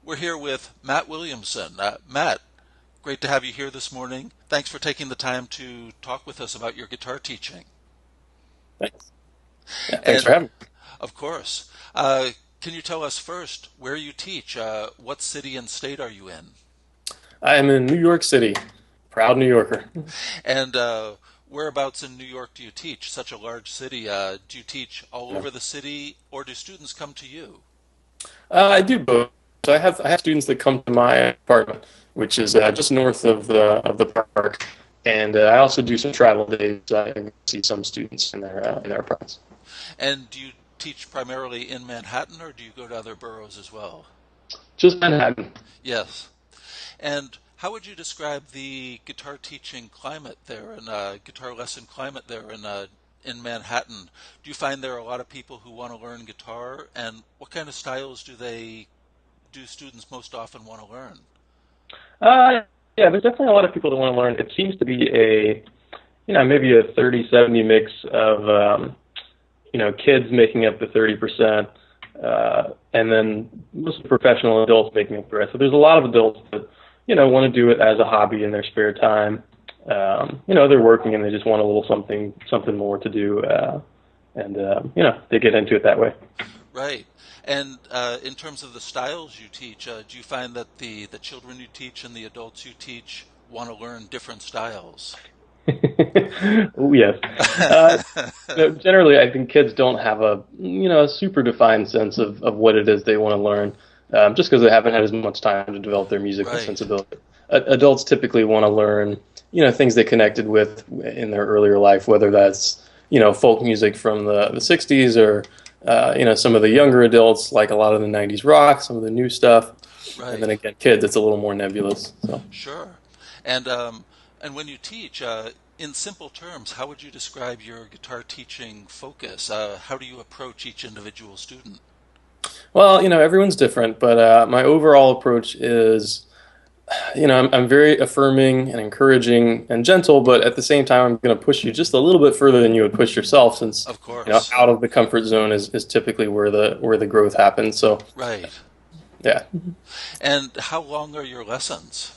We're here with Matt Williamson. Matt, great to have you here this morning. Thanks for taking the time to talk with us about your guitar teaching. Thanks. Yeah, thanks And for having me. of course, can you tell us first where you teach? What city and state are you in? I am in New York City, proud New Yorker. And whereabouts in New York do you teach? Such a large city. Do you teach all Yeah. over the city, or do students come to you? I do both. So I have students that come to my apartment, which is just north of the park, and I also do some travel days. I see some students in their apartments. And do you teach primarily in Manhattan, or do you go to other boroughs as well? Just Manhattan. Yes. And how would you describe the guitar teaching climate there and guitar lesson climate there in Manhattan? Do you find there are a lot of people who want to learn guitar, and what kind of styles do students most often want to learn? Uh, yeah, there's definitely a lot of people that want to learn. It seems to be maybe a 30-70 mix of kids making up the 30%, and then most professional adults making up the rest. So there's a lot of adults that, want to do it as a hobby in their spare time. They're working and they just want a little something more to do, and they get into it that way. Right. And in terms of the styles you teach, do you find that the children you teach and the adults you teach want to learn different styles? Oh yes. Uh, Generally, I think kids don't have a super defined sense of what it is they want to learn, just because they haven't had as much time to develop their musical Right. sensibility. Adults typically want to learn, things they connected with in their earlier life, whether that's, folk music from the 60s or, some of the younger adults like a lot of the 90s rock, some of the new stuff. And then Right. again, kids, it's a little more nebulous. So. Sure. And when you teach, in simple terms, how would you describe your guitar teaching focus? How do you approach each individual student? Well, everyone's different, but my overall approach is, I'm very affirming and encouraging and gentle, but at the same time, I'm going to push you just a little bit further than you would push yourself, since, Of course. out of the comfort zone is typically where the growth happens. So, Right. yeah. And how long are your lessons?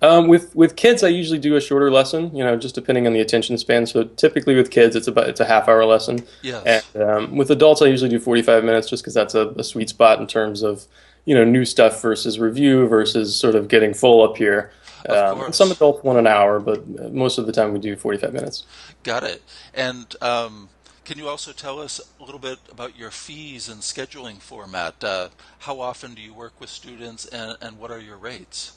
With kids, I usually do a shorter lesson, just depending on the attention span. So typically with kids, it's a half-hour lesson, and Yes. with adults, I usually do 45 minutes, just because that's a sweet spot in terms of new stuff versus review versus sort of getting full up here. Of And some course. adults want an hour, but most of the time we do 45 minutes. Got it. And can you also tell us a little bit about your fees and scheduling format? How often do you work with students, and what are your rates?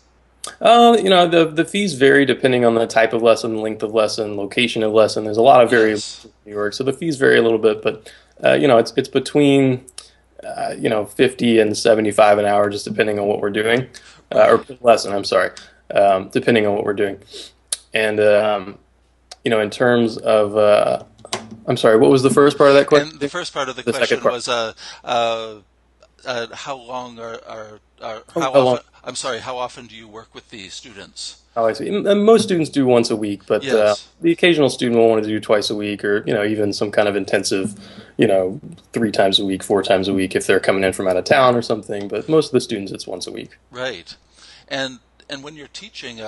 The fees vary depending on the type of lesson, length of lesson, location of lesson. There's a lot of variables Yes. in New York, so the fees vary a little bit, but it's between 50 and 75 an hour, just depending on what we're doing, or Right. per lesson. I'm sorry, depending on what we're doing. And in terms of, I'm sorry, what was the first part of that And the question? first part of the The second question part. was uh, how long are Oh, how how long? often, I'm sorry, how often do you work with the students? Oh, I see. And most students do once a week, but Yes. the occasional student will want to do twice a week, or even some kind of intensive, 3 times a week, 4 times a week if they're coming in from out of town or something. But most of the students, it's once a week. Right. And when you're teaching,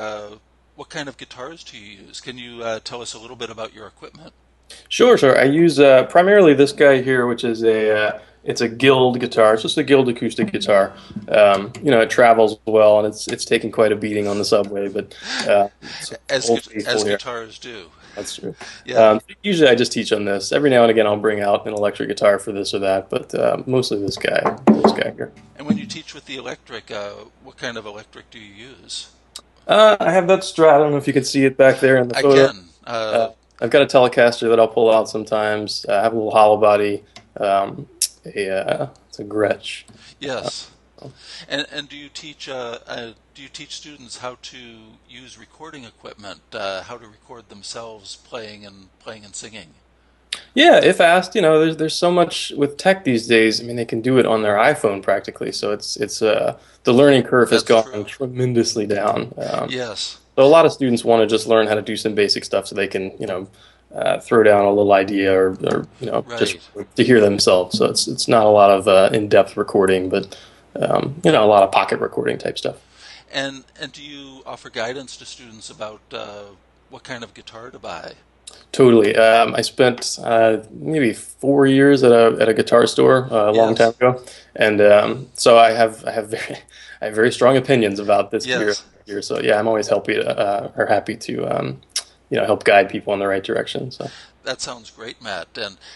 what kind of guitars do you use? Can you tell us a little bit about your equipment? Sure, sure. I use primarily this guy here, which is it's a Guild guitar. It's just a Guild acoustic guitar. It travels well, and it's taking quite a beating on the subway, but it's old faithful As here. guitars do. That's true. Yeah. Usually, I just teach on this. Every now and again, I'll bring out an electric guitar for this or that, but mostly this guy here. And when you teach with the electric, what kind of electric do you use? I have that Strat. I don't know if you can see it back there in the I photo. can. I've got a Telecaster that I'll pull out sometimes. I have a little hollow body. It's a Gretsch. Yes. And do you teach students how to use recording equipment, how to record themselves playing and singing? Yeah, if asked, there's so much with tech these days. I mean, they can do it on their iPhone practically. So it's the learning curve has That's gone true. tremendously down. Yes. So a lot of students want to just learn how to do some basic stuff so they can, throw down a little idea or just Right. to hear themselves. So it's not a lot of in-depth recording, but a lot of pocket recording type stuff. And do you offer guidance to students about what kind of guitar to buy? Totally. I spent maybe 4 years at a guitar store a long time Yes. ago, and so I have I have very strong opinions about this gear Yes. here. So yeah, I'm always happy to help guide people in the right direction. So That sounds great, Matt.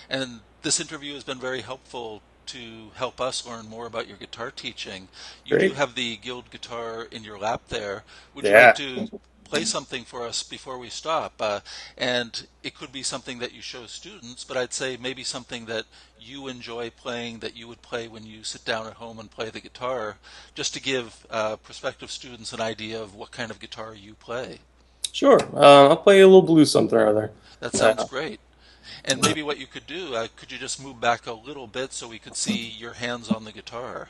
And this interview has been very helpful to help us learn more about your guitar teaching. You do great. have the Guild guitar in your lap there. Would you like Yeah, to play something for us before we stop? And it could be something that you show students, but I'd say maybe something that you enjoy playing that you would play when you sit down at home and play the guitar, just to give prospective students an idea of what kind of guitar you play. sure. I'll play a little blues something or other. That sounds great. And maybe what you could do, could you just move back a little bit so we could see your hands on the guitar?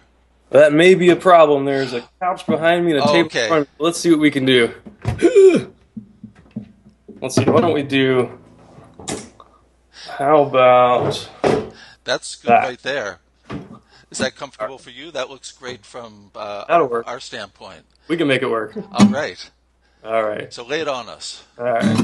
That may be a problem. There's a couch behind me and a table in Okay, front of me. Let's see what we can do. Let's see. Why don't we do? How about that's good that? right there. Is that comfortable for you? That looks great from That'll work. our standpoint. We can make it work. All right, All right. so lay it on us. All right.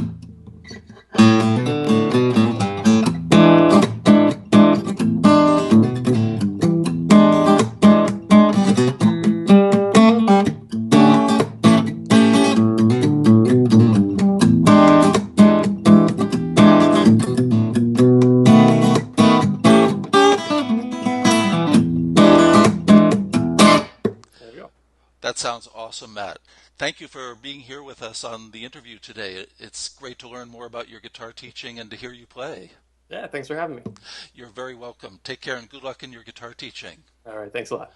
There we go. That sounds awesome, Matt. Thank you for being here with us on the interview today. It's great to learn more about your guitar teaching and to hear you play. Yeah, thanks for having me. You're very welcome. Take care and good luck in your guitar teaching. All right, thanks a lot.